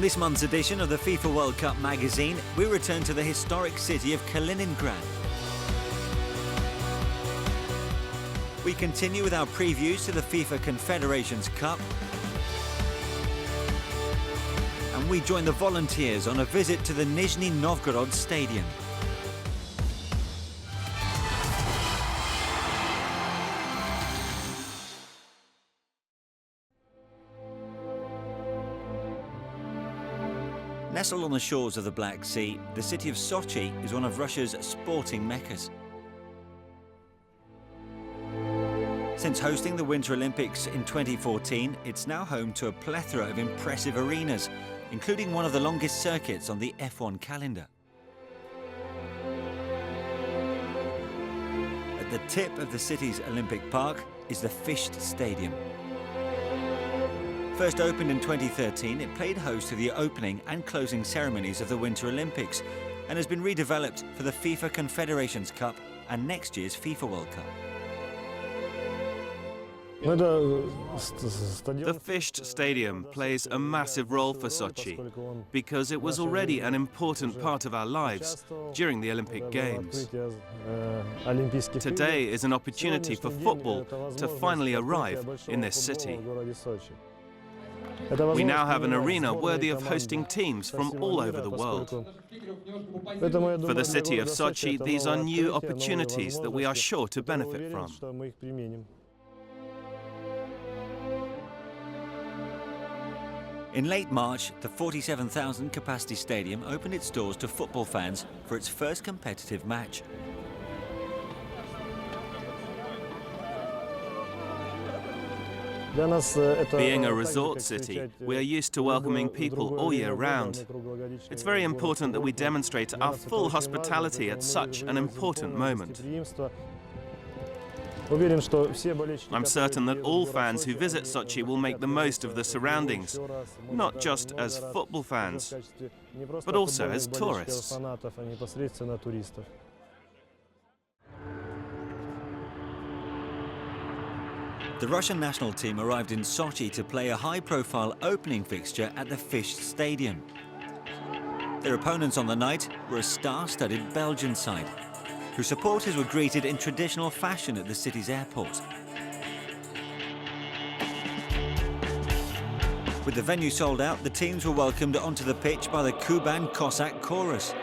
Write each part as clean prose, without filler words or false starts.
On this month's edition of the FIFA World Cup Magazine, we return to the historic city of Kaliningrad. We continue with our previews to the FIFA Confederations Cup. And we join the volunteers on a visit to the Nizhny Novgorod stadium. Nestled on the shores of the Black Sea, the city of Sochi is one of Russia's sporting meccas. Since hosting the Winter Olympics in 2014, it's now home to a plethora of impressive arenas, including one of the longest circuits on the F1 calendar. At the tip of the city's Olympic Park is the Fisht Stadium. First opened in 2013, it played host to the opening and closing ceremonies of the Winter Olympics and has been redeveloped for the FIFA Confederations Cup and next year's FIFA World Cup. The Fisht Stadium plays a massive role for Sochi because it was already an important part of our lives during the Olympic Games. Today is an opportunity for football to finally arrive in this city. We now have an arena worthy of hosting teams from all over the world. For the city of Sochi, these are new opportunities that we are sure to benefit from. In late March, the 47,000 capacity stadium opened its doors to football fans for its first competitive match. Being a resort city, we are used to welcoming people all year round. It's very important that we demonstrate our full hospitality at such an important moment. I'm certain that all fans who visit Sochi will make the most of the surroundings, not just as football fans, but also as tourists. The Russian national team arrived in Sochi to play a high-profile opening fixture at the Fisht Stadium. Their opponents on the night were a star-studded Belgian side, whose supporters were greeted in traditional fashion at the city's airport. With the venue sold out, the teams were welcomed onto the pitch by the Kuban Cossack chorus.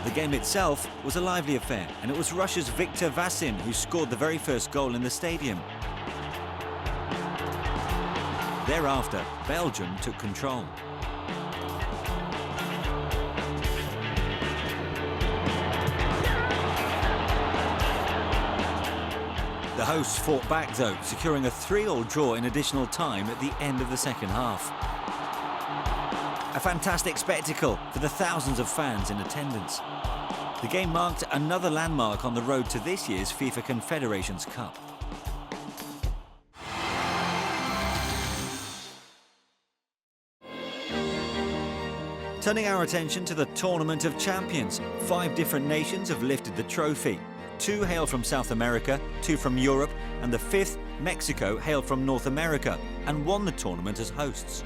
The game itself was a lively affair, and it was Russia's Viktor Vasin who scored the very first goal in the stadium. Thereafter, Belgium took control. The hosts fought back though, securing a 3-3 draw in additional time at the end of the second half. A fantastic spectacle for the thousands of fans in attendance. The game marked another landmark on the road to this year's FIFA Confederations Cup. Turning our attention to the Tournament of Champions, 5 different nations have lifted the trophy. 2 hail from South America, 2 from Europe, and the 5th, Mexico, hailed from North America and won the tournament as hosts.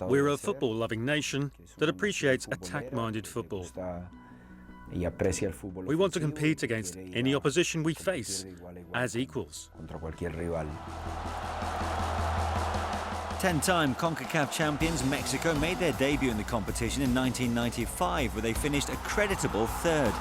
We're a football-loving nation that appreciates attack-minded football. We want to compete against any opposition we face as equals. 10-time CONCACAF champions Mexico made their debut in the competition in 1995, where they finished a creditable 3rd.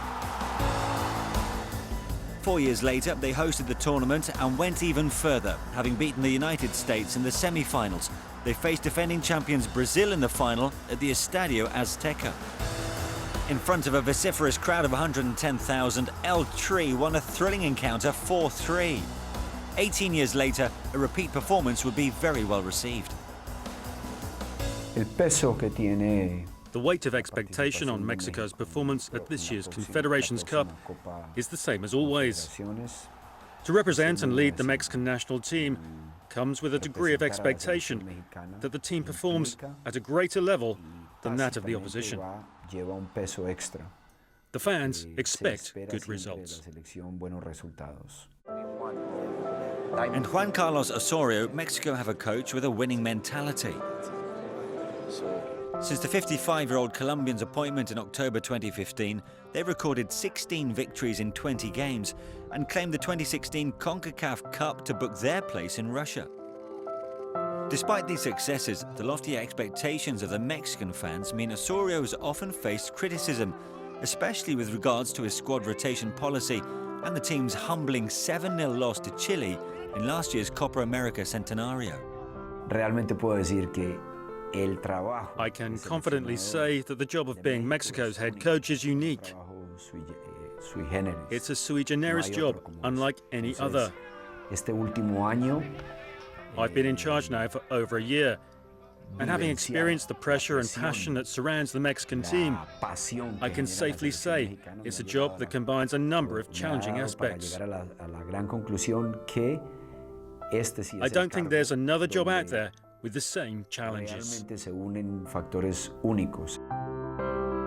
4 years later, they hosted the tournament and went even further, having beaten the United States in the semi-finals. They faced defending champions Brazil in the final at the Estadio Azteca. In front of a vociferous crowd of 110,000, El Tri won a thrilling encounter 4-3. 18 years later, a repeat performance would be very well received. The weight of expectation on Mexico's performance at this year's Confederations Cup is the same as always. To represent and lead the Mexican national team, comes with a degree of expectation that the team performs at a greater level than that of the opposition. The fans expect good results. And Juan Carlos Osorio, Mexico have a coach with a winning mentality. Since the 55-year-old Colombian's appointment in October 2015, they've recorded 16 victories in 20 games and claimed the 2016 CONCACAF Cup to book their place in Russia. Despite these successes, the lofty expectations of the Mexican fans mean Osorio has often faced criticism, especially with regards to his squad rotation policy and the team's humbling 7-0 loss to Chile in last year's Copa America Centenario. I can confidently say that the job of being Mexico's head coach is unique. It's a sui generis job, unlike any other. I've been in charge now for over a year, and having experienced the pressure and passion that surrounds the Mexican team, I can safely say it's a job that combines a number of challenging aspects. I don't think there's another job out there with the same challenges.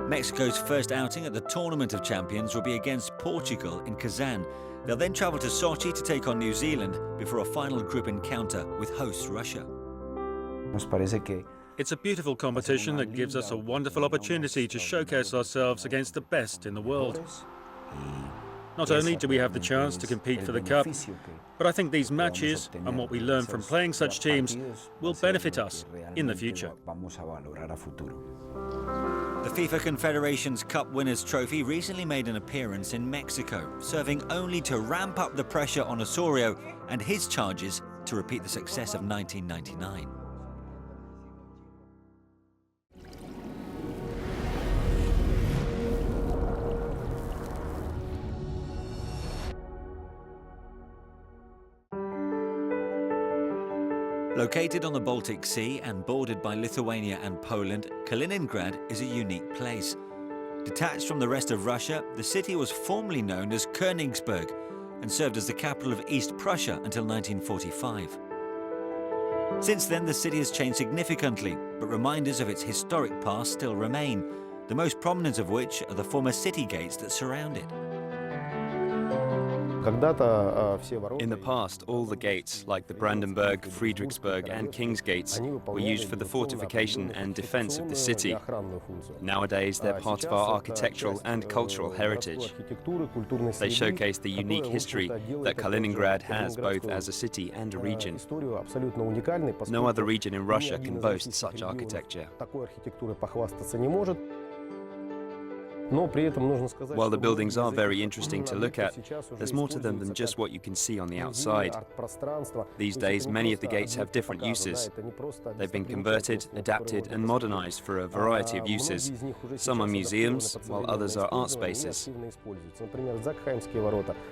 Mexico's first outing at the Tournament of Champions will be against Portugal in Kazan. They'll then travel to Sochi to take on New Zealand before a final group encounter with host Russia. It's a beautiful competition that gives us a wonderful opportunity to showcase ourselves against the best in the world. Not only do we have the chance to compete for the Cup, but I think these matches and what we learn from playing such teams will benefit us in the future. The FIFA Confederations Cup Winners' Trophy recently made an appearance in Mexico, serving only to ramp up the pressure on Osorio and his charges to repeat the success of 1999. Located on the Baltic Sea and bordered by Lithuania and Poland, Kaliningrad is a unique place. Detached from the rest of Russia, the city was formerly known as Königsberg and served as the capital of East Prussia until 1945. Since then, the city has changed significantly, but reminders of its historic past still remain, the most prominent of which are the former city gates that surround it. In the past, all the gates, like the Brandenburg, Friedrichsburg and King's Gates, were used for the fortification and defense of the city. Nowadays, they're part of our architectural and cultural heritage. They showcase the unique history that Kaliningrad has both as a city and a region. No other region in Russia can boast such architecture. While the buildings are very interesting to look at, there's more to them than just what you can see on the outside. These days, many of the gates have different uses. They've been converted, adapted and modernized for a variety of uses. Some are museums, while others are art spaces.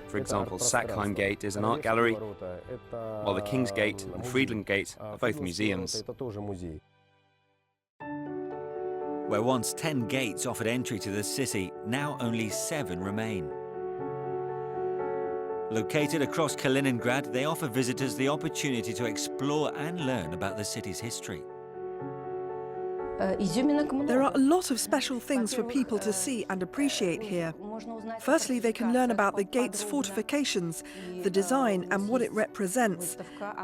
For example, Sackheim Gate is an art gallery, while the King's Gate and Friedland Gate are both museums. Where once 10 gates offered entry to the city, now only 7 remain. Located across Kaliningrad, they offer visitors the opportunity to explore and learn about the city's history. There are a lot of special things for people to see and appreciate here. Firstly, they can learn about the gate's fortifications, the design and what it represents.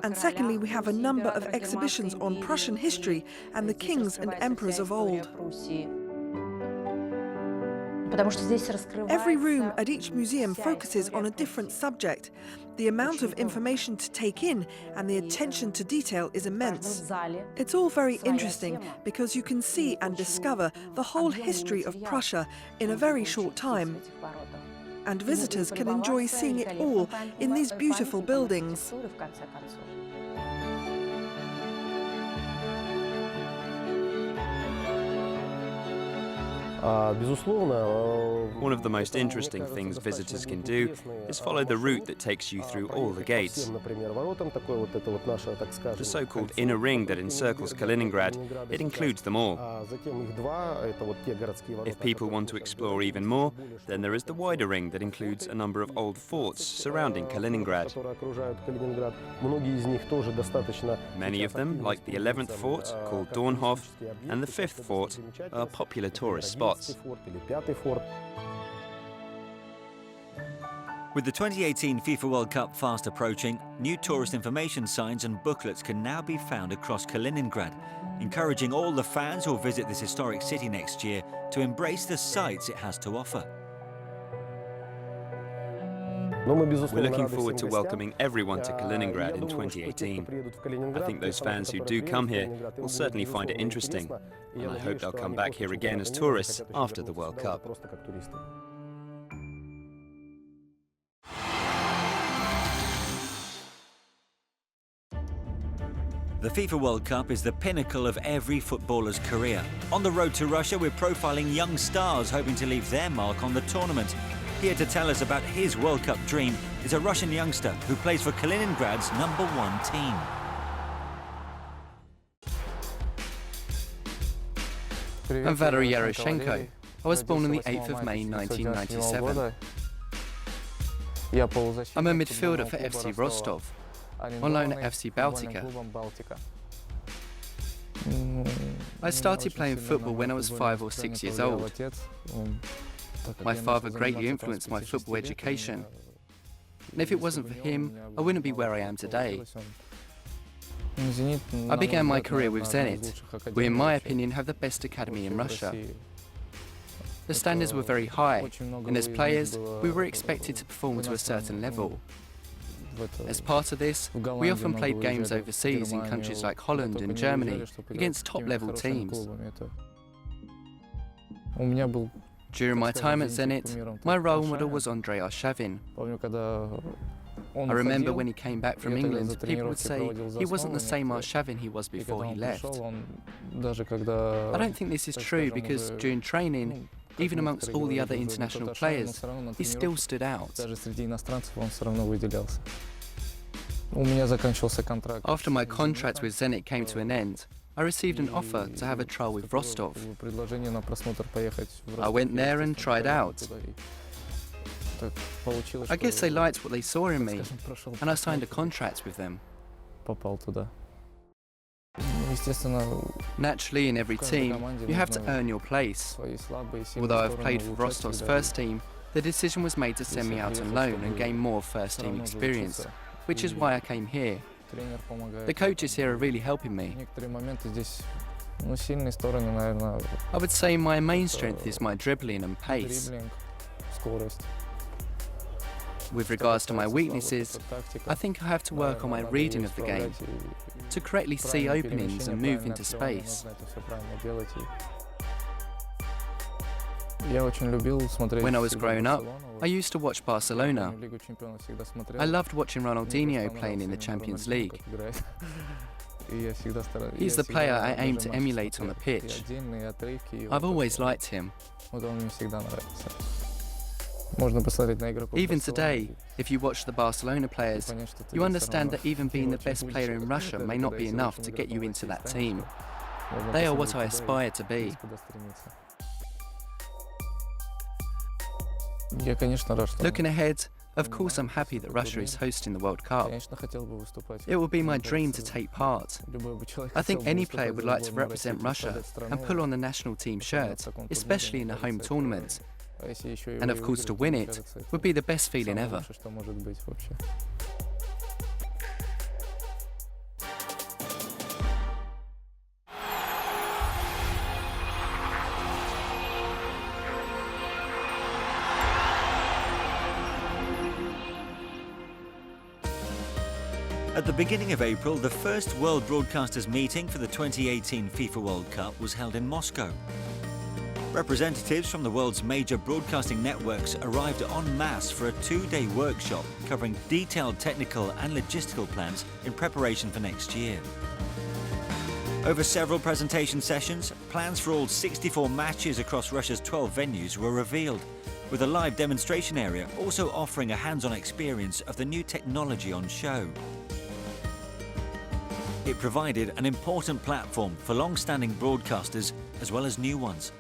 And secondly, we have a number of exhibitions on Prussian history and the kings and emperors of old. Every room at each museum focuses on a different subject. The amount of information to take in and the attention to detail is immense. It's all very interesting because you can see and discover the whole history of Prussia in a very short time. And visitors can enjoy seeing it all in these beautiful buildings. One of the most interesting things visitors can do is follow the route that takes you through all the gates. The so-called inner ring that encircles Kaliningrad, it includes them all. If people want to explore even more, then there is the wider ring that includes a number of old forts surrounding Kaliningrad. Many of them, like the 11th fort, called Dornhof, and the 5th fort, are popular tourist spots. With the 2018 FIFA World Cup fast approaching, new tourist information signs and booklets can now be found across Kaliningrad, encouraging all the fans who will visit this historic city next year to embrace the sights it has to offer. We're looking forward to welcoming everyone to Kaliningrad in 2018. I think those fans who do come here will certainly find it interesting, and I hope they'll come back here again as tourists after the World Cup. The FIFA World Cup is the pinnacle of every footballer's career. On the road to Russia, we're profiling young stars hoping to leave their mark on the tournament. Here to tell us about his World Cup dream is a Russian youngster who plays for Kaliningrad's #1 team. I'm Valery Yaroshenko. I was born on the 8th of May 1997. I'm a midfielder for FC Rostov, on loan at FC Baltica. I started playing football when I was 5 or 6 years old. My father greatly influenced my football education, and if it wasn't for him, I wouldn't be where I am today. I began my career with Zenit, who in my opinion have the best academy in Russia. The standards were very high, and as players, we were expected to perform to a certain level. As part of this, we often played games overseas in countries like Holland and Germany against top-level teams. During my time at Zenit, my role model was Andrei Arshavin. I remember when he came back from England, people would say he wasn't the same Arshavin he was before he left. I don't think this is true because during training, even amongst all the other international players, he still stood out. After my contract with Zenit came to an end, I received an offer to have a trial with Rostov. I went there and tried out. I guess they liked what they saw in me, and I signed a contract with them. Naturally, in every team, you have to earn your place. Although I've played for Rostov's first team, the decision was made to send me out on loan and gain more first-team experience, which is why I came here. The coaches here are really helping me. I would say my main strength is my dribbling and pace. With regards to my weaknesses, I think I have to work on my reading of the game, to correctly see openings and move into space. When I was growing up, I used to watch Barcelona. I loved watching Ronaldinho playing in the Champions League. He's the player I aim to emulate on the pitch. I've always liked him. Even today, if you watch the Barcelona players, you understand that even being the best player in Russia may not be enough to get you into that team. They are what I aspire to be. Looking ahead, of course I'm happy that Russia is hosting the World Cup. It will be my dream to take part. I think any player would like to represent Russia and pull on the national team shirt, especially in a home tournament. And of course to win it would be the best feeling ever. At the beginning of April, the first World Broadcasters meeting for the 2018 FIFA World Cup was held in Moscow. Representatives from the world's major broadcasting networks arrived en masse for a 2-day workshop covering detailed technical and logistical plans in preparation for next year. Over several presentation sessions, plans for all 64 matches across Russia's 12 venues were revealed, with a live demonstration area also offering a hands-on experience of the new technology on show. It provided an important platform for long-standing broadcasters as well as new ones.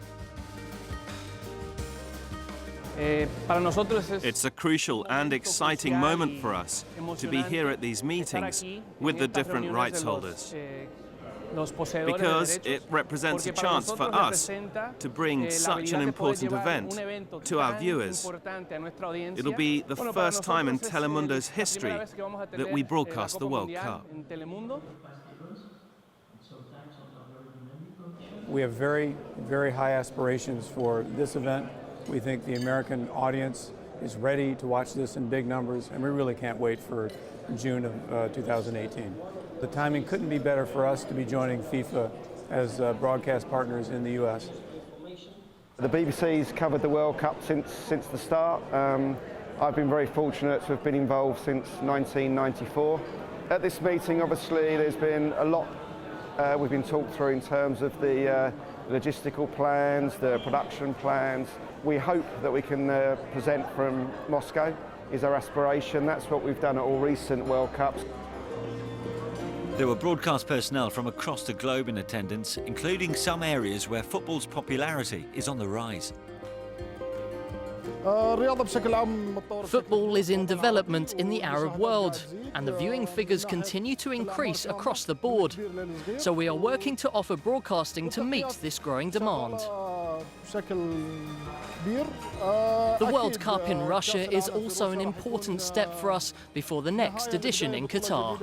It's a crucial and exciting moment for us to be here at these meetings with the different rights holders, because it represents a chance for us to bring such an important event to our viewers. It'll be the first time in Telemundo's history that we broadcast the World Cup. We have very, very high aspirations for this event. We think the American audience is ready to watch this in big numbers, and we really can't wait for June of 2018. The timing couldn't be better for us to be joining FIFA as broadcast partners in the US. The BBC's covered the World Cup since the start. I've been very fortunate to have been involved since 1994. At this meeting, obviously, there's been a lot we've been talked through in terms of the logistical plans, the production plans. We hope that we can present from Moscow, is our aspiration. That's what we've done at all recent World Cups. There were broadcast personnel from across the globe in attendance, including some areas where football's popularity is on the rise. Football is in development in the Arab world, and the viewing figures continue to increase across the board. So we are working to offer broadcasting to meet this growing demand. The World Cup in Russia is also an important step for us before the next edition in Qatar.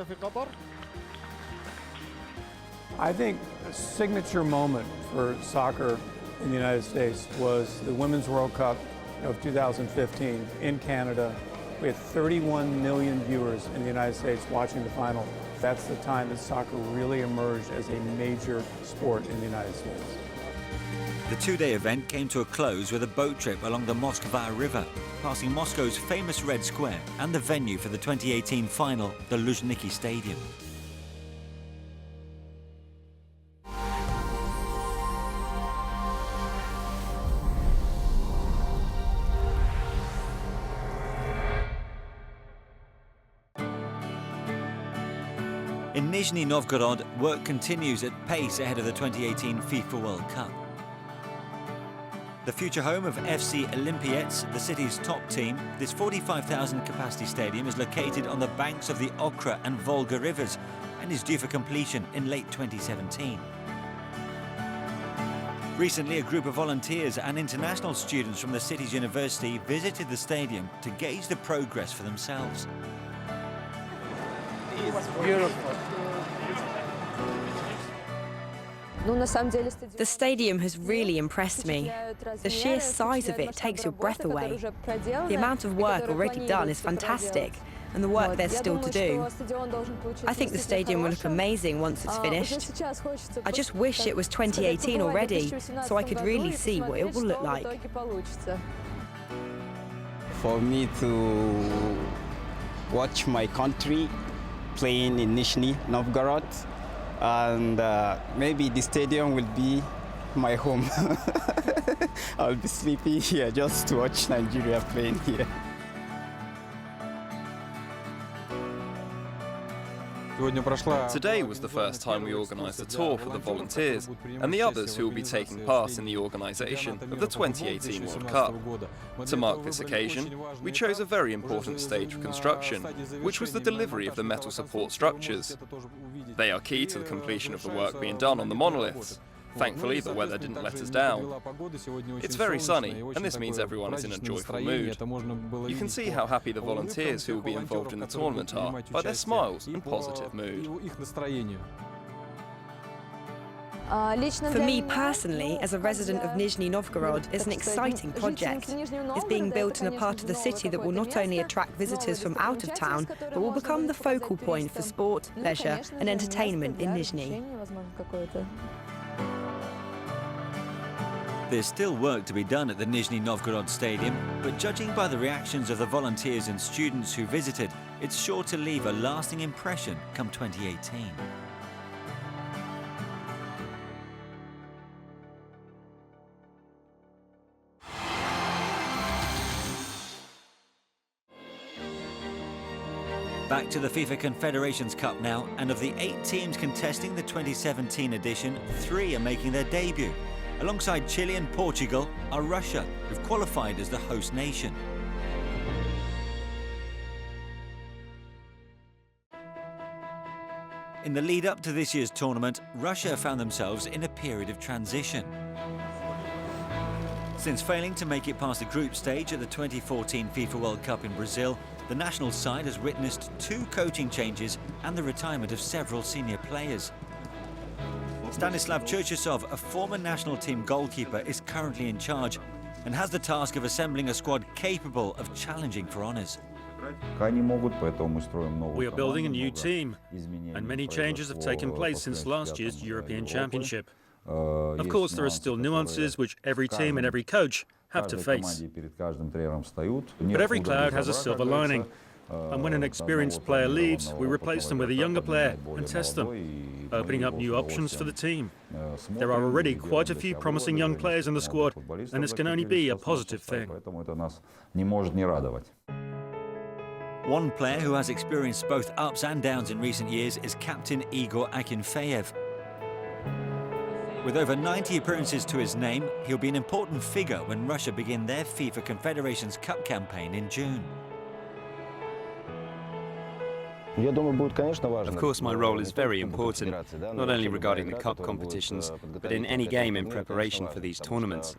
I think a signature moment for soccer in the United States was the Women's World Cup of 2015 in Canada. We had 31 million viewers in the United States watching the final. That's the time that soccer really emerged as a major sport in the United States. The two-day event came to a close with a boat trip along the Moskva River, passing Moscow's famous Red Square and the venue for the 2018 final, the Luzhniki Stadium. In Nizhny Novgorod, work continues at pace ahead of the 2018 FIFA World Cup. The future home of FC Olympiets, the city's top team, this 45,000 capacity stadium is located on the banks of the Okra and Volga rivers and is due for completion in late 2017. Recently, a group of volunteers and international students from the city's university visited the stadium to gauge the progress for themselves. It's beautiful. The stadium has really impressed me. The sheer size of it takes your breath away. The amount of work already done is fantastic, and the work there's still to do. I think the stadium will look amazing once it's finished. I just wish it was 2018 already, so I could really see what it will look like. For me to watch my country playing in Nizhny Novgorod, and maybe the stadium will be my home. I'll be sleeping here just to watch Nigeria playing here. Today was the first time we organised a tour for the volunteers and the others who will be taking part in the organisation of the 2018 World Cup. To mark this occasion, we chose a very important stage of construction, which was the delivery of the metal support structures. They are key to the completion of the work being done on the monoliths. Thankfully, the weather didn't let us down. It's very sunny, and this means everyone is in a joyful mood. You can see how happy the volunteers who will be involved in the tournament are by their smiles and positive mood. For me personally, as a resident of Nizhny Novgorod, it's an exciting project. It's being built in a part of the city that will not only attract visitors from out of town, but will become the focal point for sport, leisure and entertainment in Nizhny. There's still work to be done at the Nizhny Novgorod Stadium, but judging by the reactions of the volunteers and students who visited, it's sure to leave a lasting impression come 2018. Back to the FIFA Confederations Cup now, and of the 8 teams contesting the 2017 edition, 3 are making their debut. Alongside Chile and Portugal are Russia, who've qualified as the host nation. In the lead-up to this year's tournament, Russia found themselves in a period of transition. Since failing to make it past the group stage at the 2014 FIFA World Cup in Brazil, the national side has witnessed 2 coaching changes and the retirement of several senior players. Stanislav Cherchesov, a former national team goalkeeper, is currently in charge and has the task of assembling a squad capable of challenging for honours. We are building a new team, and many changes have taken place since last year's European Championship. Of course, there are still nuances which every team and every coach have to face. But every cloud has a silver lining. And when an experienced player leaves, we replace them with a younger player and test them, opening up new options for the team. There are already quite a few promising young players in the squad, and this can only be a positive thing. One player who has experienced both ups and downs in recent years is captain Igor Akinfeev. With over 90 appearances to his name, he'll be an important figure when Russia begin their FIFA Confederations Cup campaign in June. Of course, my role is very important, not only regarding the cup competitions, but in any game in preparation for these tournaments.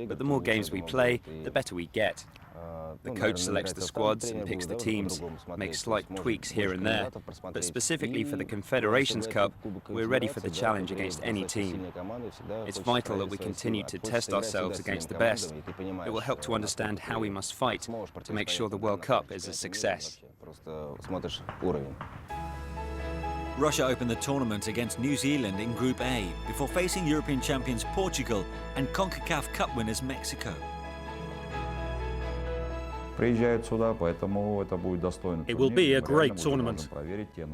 But the more games we play, the better we get. The coach selects the squads and picks the teams, makes slight tweaks here and there, but specifically for the Confederations Cup, we're ready for the challenge against any team. It's vital that we continue to test ourselves against the best. It will help to understand how we must fight to make sure the World Cup is a success. Russia opened the tournament against New Zealand in Group A before facing European champions Portugal and CONCACAF Cup winners Mexico. It will be a great tournament,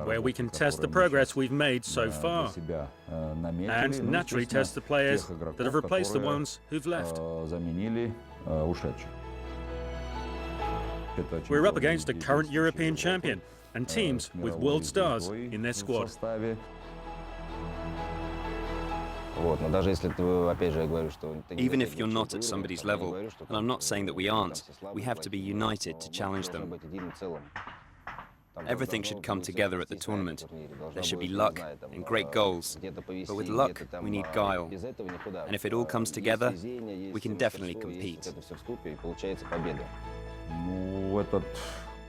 where we can test the progress we've made so far, and naturally test the players that have replaced the ones who've left. We're up against a current European champion, and teams with world stars in their squad. Even if you're not at somebody's level, and I'm not saying that we aren't, we have to be united to challenge them. Everything should come together at the tournament. There should be luck and great goals, but with luck we need guile. And if it all comes together, we can definitely compete.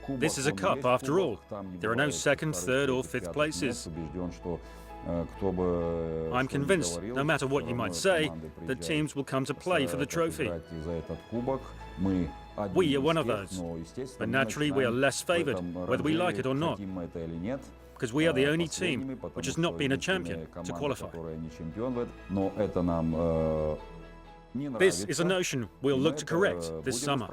This is a cup after all. There are no second, third or fifth places. I'm convinced, no matter what you might say, that teams will come to play for the trophy. We are one of those, but naturally we are less favoured, whether we like it or not, because we are the only team which has not been a champion to qualify. This is a notion we'll look to correct this summer.